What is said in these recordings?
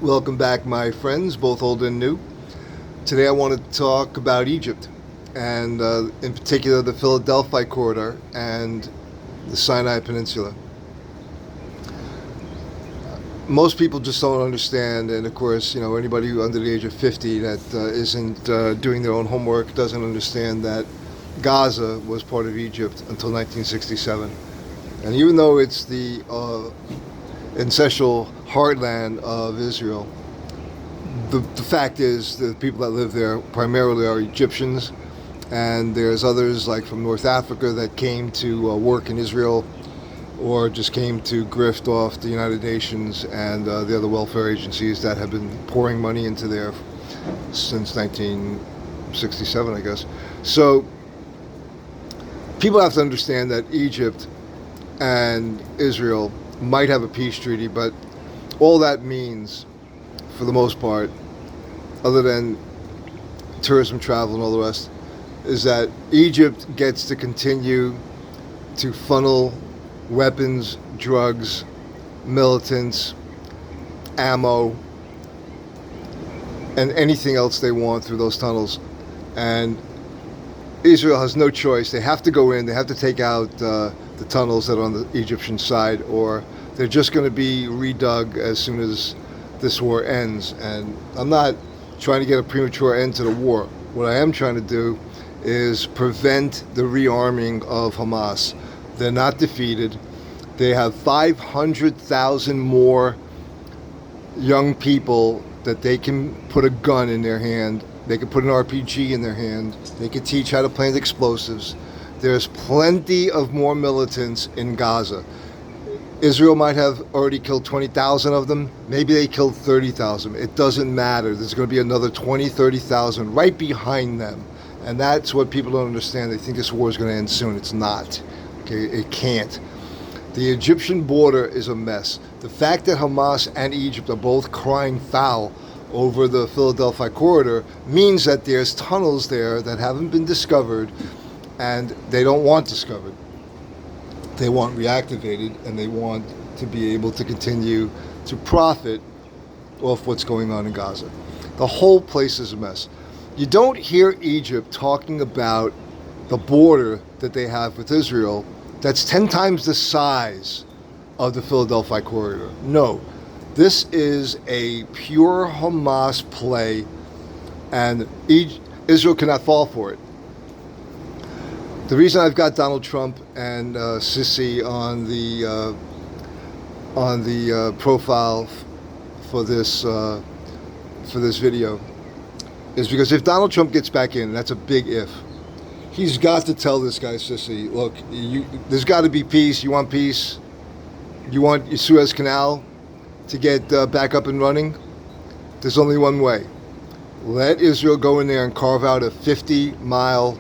Welcome back, my friends, both old and new. Today I want to talk about Egypt, and in particular the Philadelphia corridor and the Sinai Peninsula. Most people just don't understand, and of course, anybody who under the age of 50 that isn't doing their own homework doesn't understand that Gaza was part of Egypt until 1967. And even though it's the ancestral heartland of Israel, the fact is the people that live there primarily are Egyptians, and there's others like from North Africa that came to work in Israel or just came to grift off the United Nations and the other welfare agencies that have been pouring money into there since 1967, I guess. So people have to understand that Egypt and Israel might have a peace treaty, but all that means, for the most part, other than tourism, travel, and all the rest, is that Egypt gets to continue to funnel weapons, drugs, militants, ammo, and anything else they want through those tunnels. And Israel has no choice. They have to go in. They have to take out the tunnels that are on the Egyptian side, or they're just going to be redug as soon as this war ends. And I'm not trying to get a premature end to the war. What I am trying to do is prevent the rearming of Hamas. They're not defeated. They have 500,000 more young people that they can put a gun in their hand. They can put an RPG in their hand. They can teach how to plant explosives. There's plenty of more militants in Gaza. Israel might have already killed 20,000 of them. Maybe they killed 30,000. It doesn't matter. There's going to be another 20, 30,000 right behind them. And that's what people don't understand. They think this war is going to end soon. It's not. Okay, it can't. The Egyptian border is a mess. The fact that Hamas and Egypt are both crying foul over the Philadelphia corridor means that there's tunnels there that haven't been discovered, and they don't want discovered. They want reactivated, and they want to be able to continue to profit off what's going on in Gaza. The whole place is a mess. You don't hear Egypt talking about the border that they have with Israel that's 10 times the size of the Philadelphia corridor. No, this is a pure Hamas play, and Israel cannot fall for it. The reason I've got Donald Trump and Sisi on the profile for this video is because if Donald Trump gets back in, and that's a big if, he's got to tell this guy Sisi, look, there's got to be peace. You want peace? You want your Suez Canal to get back up and running? There's only one way. Let Israel go in there and carve out a 50-mile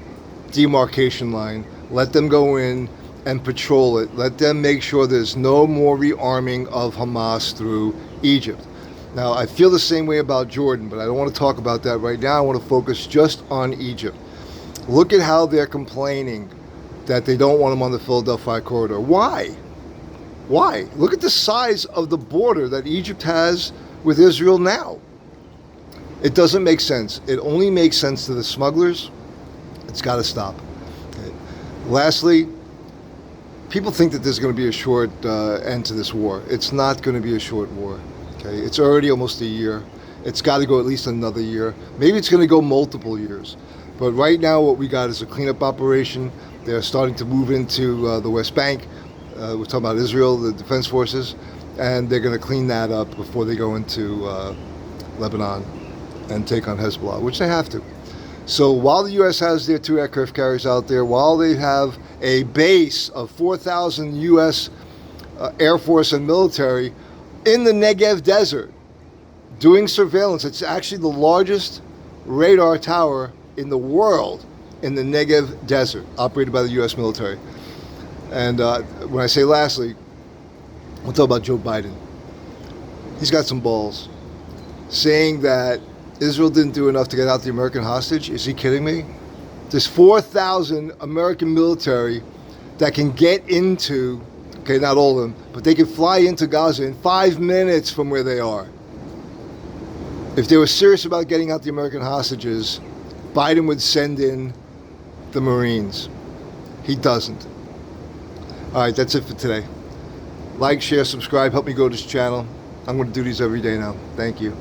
demarcation line. Let them go in and patrol it. Let them make sure there's no more rearming of Hamas through Egypt. Now, I feel the same way about Jordan, but I don't want to talk about that right now. I want to focus just on Egypt. Look at how they're complaining that they don't want them on the Philadelphia corridor. Why? Why? Look at the size of the border that Egypt has with Israel now. It doesn't make sense. It only makes sense to the smugglers. It's got to stop. Okay. Lastly, people think that there's going to be a short end to this war. It's not going to be a short war. Okay, it's already almost a year. It's got to go at least another year. Maybe it's going to go multiple years. But right now what we got is a cleanup operation. They're starting to move into the West Bank. We're talking about Israel, the defense forces, and they're going to clean that up before they go into Lebanon and take on Hezbollah, which they have to. So while the U.S. has their 2 aircraft carriers out there, while they have a base of 4,000 U.S. Air Force and military in the Negev desert doing surveillance, it's actually the largest radar tower in the world in the Negev desert, operated by the U.S. military. And when I say lastly, we'll talk about Joe Biden. He's got some balls. Saying that Israel didn't do enough to get out the American hostage. Is he kidding me? There's 4,000 American military that can get into, okay, not all of them, but they can fly into Gaza in 5 minutes from where they are. If they were serious about getting out the American hostages, Biden would send in the Marines. He doesn't. All right, that's it for today. Like, share, subscribe, help me grow this channel. I'm going to do these every day now. Thank you.